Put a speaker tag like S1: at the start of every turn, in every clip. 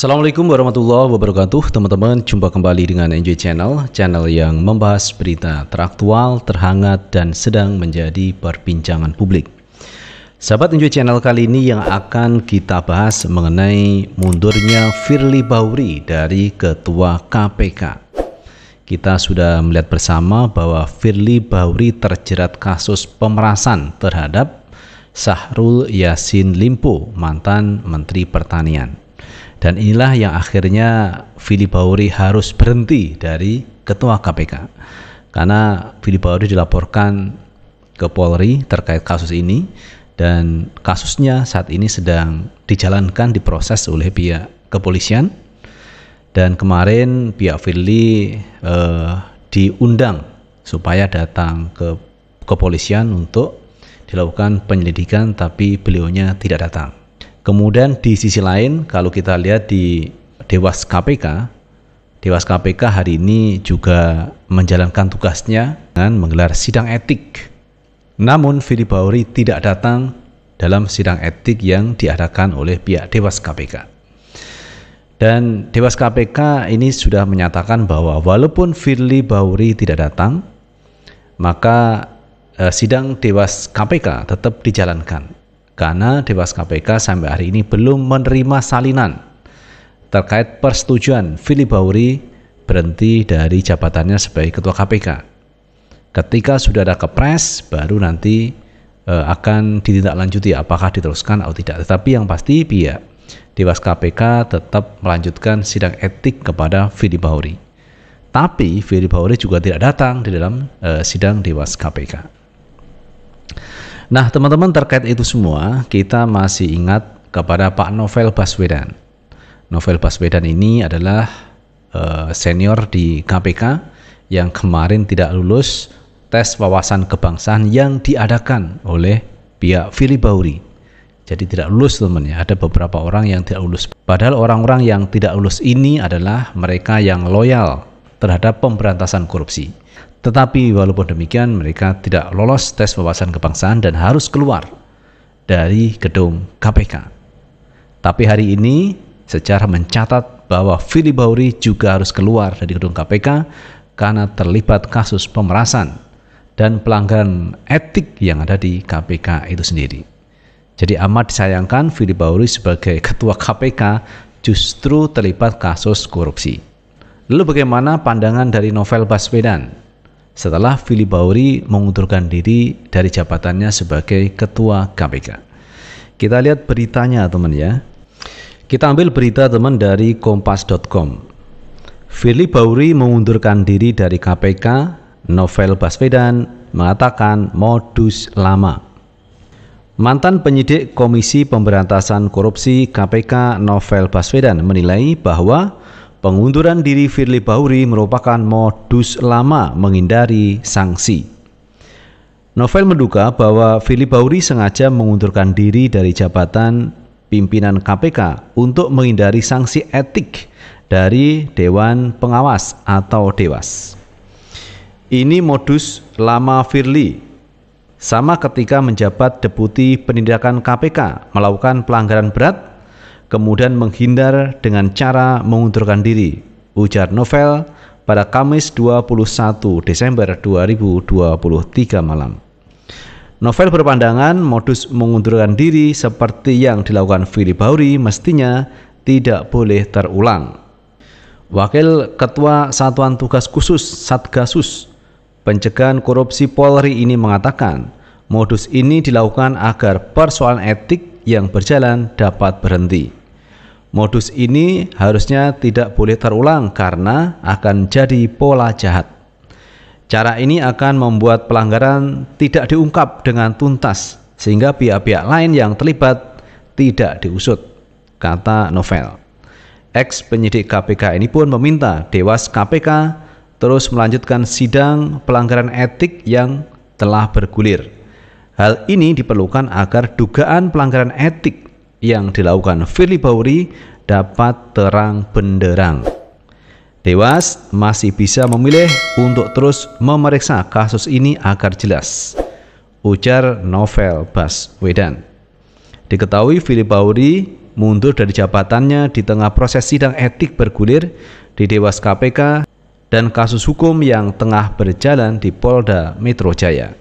S1: Assalamualaikum warahmatullahi wabarakatuh. Teman-teman, jumpa kembali dengan Enjoy Channel yang membahas berita teraktual, terhangat, dan sedang menjadi perbincangan publik. Sahabat Enjoy Channel, kali ini yang akan kita bahas mengenai mundurnya Firly Bahuri dari Ketua KPK. Kita sudah melihat bersama bahwa Firly Bahuri terjerat kasus pemerasan terhadap Syahrul Yassin Limpo, mantan Menteri Pertanian. Dan inilah yang akhirnya Firly Bahuri harus berhenti dari Ketua KPK. Karena Firly Bahuri dilaporkan ke Polri terkait kasus ini, dan kasusnya saat ini sedang dijalankan, diproses oleh pihak kepolisian. Dan kemarin pihak Firly diundang supaya datang ke kepolisian untuk dilakukan penyelidikan, tapi beliaunya tidak datang. Kemudian di sisi lain, kalau kita lihat di Dewas KPK hari ini juga menjalankan tugasnya dengan menggelar sidang etik. Namun Firly Bahuri tidak datang dalam sidang etik yang diadakan oleh pihak Dewas KPK. Dan Dewas KPK ini sudah menyatakan bahwa walaupun Firly Bahuri tidak datang, maka sidang Dewas KPK tetap dijalankan. Karena Dewas KPK sampai hari ini belum menerima salinan terkait persetujuan Firly Bahuri berhenti dari jabatannya sebagai Ketua KPK. Ketika sudah ada kepres, baru nanti akan ditindaklanjuti apakah diteruskan atau tidak. Tetapi yang pasti pihak Dewas KPK tetap melanjutkan sidang etik kepada Firly Bahuri. Tapi Firly Bahuri juga tidak datang di dalam sidang Dewas KPK. Nah, teman-teman, terkait itu semua kita masih ingat kepada Pak Novel Baswedan. Novel Baswedan ini adalah senior di KPK yang kemarin tidak lulus tes wawasan kebangsaan yang diadakan oleh pihak Firly Bahuri. Jadi tidak lulus, teman ya. Ada beberapa orang yang tidak lulus. Padahal orang-orang yang tidak lulus ini adalah mereka yang loyal terhadap pemberantasan korupsi. Tetapi walaupun demikian, mereka tidak lolos tes wawasan kebangsaan dan harus keluar dari gedung KPK. Tapi hari ini secara mencatat bahwa Firly Bahuri juga harus keluar dari gedung KPK karena terlibat kasus pemerasan dan pelanggaran etik yang ada di KPK itu sendiri. Jadi amat disayangkan Firly Bahuri sebagai Ketua KPK justru terlibat kasus korupsi. Lalu bagaimana pandangan dari Novel Baswedan setelah Firly Bahuri mengundurkan diri dari jabatannya sebagai Ketua KPK? Kita lihat beritanya, teman ya. Kita ambil berita, teman, dari kompas.com. Firly Bahuri mengundurkan diri dari KPK, Novel Baswedan mengatakan modus lama. Mantan penyidik Komisi Pemberantasan Korupsi KPK Novel Baswedan menilai bahwa pengunduran diri Firly Bahuri merupakan modus lama menghindari sanksi. Novel menduga bahwa Firly Bahuri sengaja mengundurkan diri dari jabatan pimpinan KPK untuk menghindari sanksi etik dari Dewan Pengawas atau Dewas. Ini modus lama Firly. Sama ketika menjabat Deputi Penindakan KPK melakukan pelanggaran berat, kemudian menghindar dengan cara mengundurkan diri, ujar Novel pada Kamis 21 Desember 2023 malam. Novel berpandangan modus mengundurkan diri seperti yang dilakukan Firly Bahuri mestinya tidak boleh terulang. Wakil Ketua Satuan Tugas Khusus Satgasus Pencegahan Korupsi Polri ini mengatakan modus ini dilakukan agar persoalan etik yang berjalan dapat berhenti. Modus ini harusnya tidak boleh terulang karena akan jadi pola jahat. Cara ini akan membuat pelanggaran tidak diungkap dengan tuntas sehingga pihak-pihak lain yang terlibat tidak diusut, kata Novel. Ex penyidik KPK ini pun meminta Dewas KPK terus melanjutkan sidang pelanggaran etik yang telah bergulir. Hal ini diperlukan agar dugaan pelanggaran etik yang dilakukan Firly Bahuri dapat terang benderang. Dewas masih bisa memilih untuk terus memeriksa kasus ini agar jelas, ujar Novel Baswedan. Diketahui Firly Bahuri mundur dari jabatannya di tengah proses sidang etik bergulir di Dewas KPK dan kasus hukum yang tengah berjalan di Polda Metro Jaya.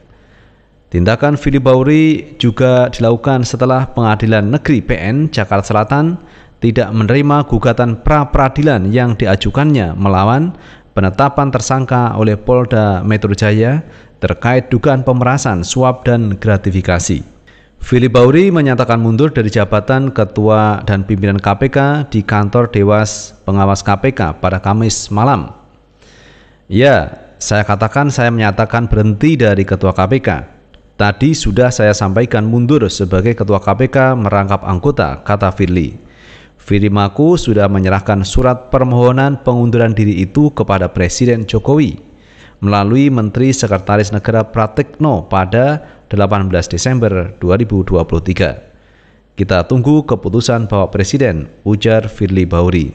S1: Tindakan Firly Bahuri juga dilakukan setelah Pengadilan Negeri PN Jakarta Selatan tidak menerima gugatan pra-peradilan yang diajukannya melawan penetapan tersangka oleh Polda Metro Jaya terkait dugaan pemerasan, suap, dan gratifikasi. Firly Bahuri menyatakan mundur dari jabatan Ketua dan Pimpinan KPK di kantor Dewas Pengawas KPK pada Kamis malam. Ya, saya menyatakan berhenti dari Ketua KPK. Tadi sudah saya sampaikan mundur sebagai Ketua KPK merangkap anggota, kata Firly. Firly mengaku sudah menyerahkan surat permohonan pengunduran diri itu kepada Presiden Jokowi melalui Menteri Sekretaris Negara Pratikno pada 18 Desember 2023. Kita tunggu keputusan Bapak Presiden, ujar Firly Bahuri.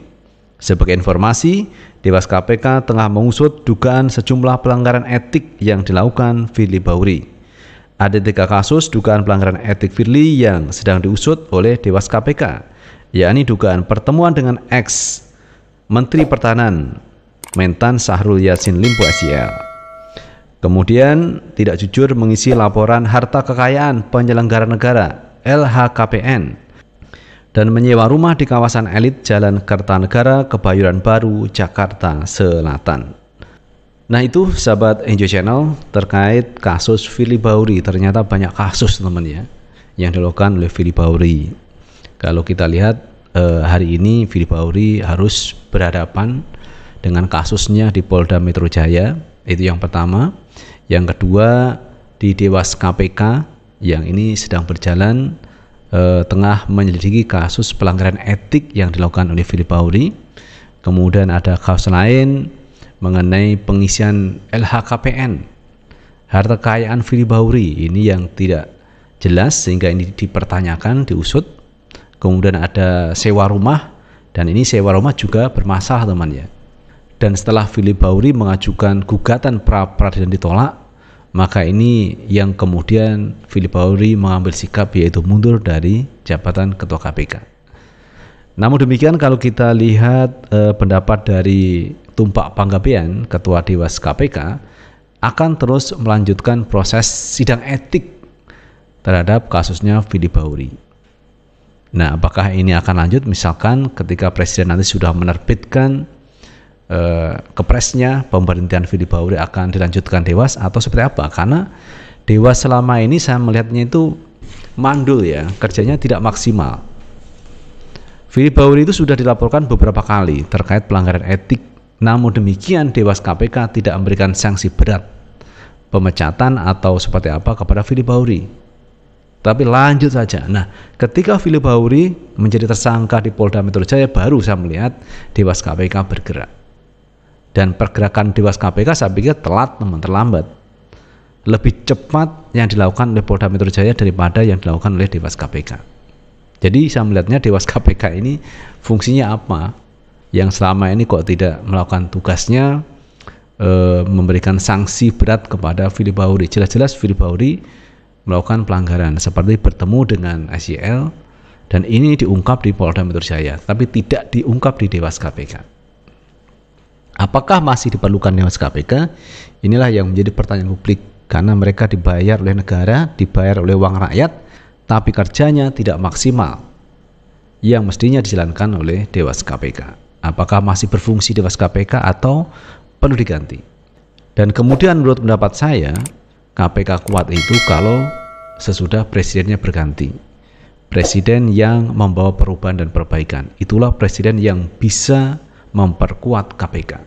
S1: Sebagai informasi, Dewas KPK tengah mengusut dugaan sejumlah pelanggaran etik yang dilakukan Firly Bahuri. Ada 3 kasus dugaan pelanggaran etik Firly yang sedang diusut oleh Dewas KPK, yakni dugaan pertemuan dengan ex-Menteri Pertahanan Mentan Syahrul Yassin Limpo SYL. Kemudian tidak jujur mengisi laporan harta kekayaan penyelenggara negara LHKPN dan menyewa rumah di kawasan elit Jalan Kertanegara, Kebayoran Baru, Jakarta Selatan. Nah itu sahabat Enjoy Channel terkait kasus Firly Bahuri. Ternyata banyak kasus teman ya yang dilakukan oleh Firly Bahuri. Kalau kita lihat hari ini Firly Bahuri harus berhadapan dengan kasusnya di Polda Metro Jaya, itu yang pertama. Yang kedua di Dewas KPK yang ini sedang berjalan tengah menyelidiki kasus pelanggaran etik yang dilakukan oleh Firly Bahuri. Kemudian ada kasus lain mengenai pengisian LHKPN, harta kekayaan Firly Bahuri, ini yang tidak jelas sehingga ini dipertanyakan, diusut. Kemudian ada sewa rumah, dan ini sewa rumah juga bermasalah teman ya. Dan setelah Firly Bahuri mengajukan gugatan pra-peradilan ditolak, maka ini yang kemudian Firly Bahuri mengambil sikap yaitu mundur dari jabatan Ketua KPK. Namun demikian kalau kita lihat pendapat dari Tumpak Panggabean, Ketua Dewas KPK, akan terus melanjutkan proses sidang etik terhadap kasusnya Firly Bahuri. Nah, apakah ini akan lanjut misalkan ketika Presiden nanti sudah menerbitkan kepresnya pemberhentian Firly Bahuri akan dilanjutkan Dewas atau seperti apa? Karena Dewas selama ini saya melihatnya itu mandul ya, kerjanya tidak maksimal. Firly Bahuri itu sudah dilaporkan beberapa kali terkait pelanggaran etik, namun demikian Dewas KPK tidak memberikan sanksi berat pemecatan atau seperti apa kepada Firly Bahuri, tapi lanjut saja. Nah, ketika Firly Bahuri menjadi tersangka di Polda Metro Jaya, baru saya melihat Dewas KPK bergerak. Dan pergerakan Dewas KPK saya pikir terlambat. Lebih cepat yang dilakukan oleh Polda Metro Jaya daripada yang dilakukan oleh Dewas KPK. Jadi saya melihatnya Dewas KPK ini fungsinya apa? Yang selama ini kok tidak melakukan tugasnya, memberikan sanksi berat kepada Firly Bahuri. Jelas-jelas Firly Bahuri melakukan pelanggaran seperti bertemu dengan SYL, dan ini diungkap di Polda Metro Jaya, tapi tidak diungkap di Dewas KPK. Apakah masih diperlukan Dewas KPK? Inilah yang menjadi pertanyaan publik, karena mereka dibayar oleh negara, dibayar oleh uang rakyat, tapi kerjanya tidak maksimal yang mestinya dijalankan oleh Dewas KPK. Apakah masih berfungsi Dewas KPK atau perlu diganti? Dan kemudian menurut pendapat saya, KPK kuat itu kalau sesudah presidennya berganti. Presiden yang membawa perubahan dan perbaikan, itulah presiden yang bisa memperkuat KPK.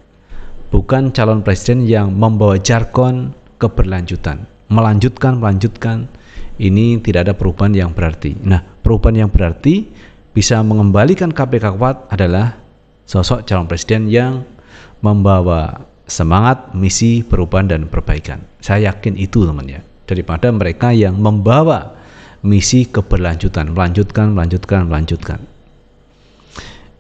S1: Bukan calon presiden yang membawa jargon keberlanjutan, melanjutkan, ini tidak ada perubahan yang berarti. Nah, perubahan yang berarti bisa mengembalikan KPK kuat adalah sosok calon presiden yang membawa semangat, misi perubahan dan perbaikan. Saya yakin itu teman ya, daripada mereka yang membawa misi keberlanjutan, melanjutkan.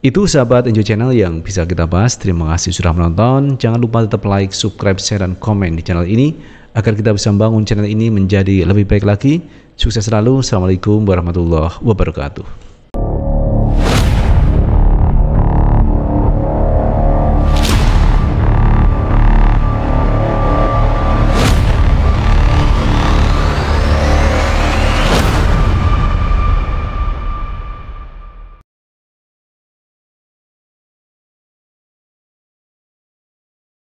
S1: Itu sahabat Enjoy Channel yang bisa kita bahas. Terima kasih sudah menonton. Jangan lupa tetap like, subscribe, share, dan komen di channel ini agar kita bisa membangun channel ini menjadi lebih baik lagi. Sukses selalu. Assalamualaikum warahmatullahi wabarakatuh.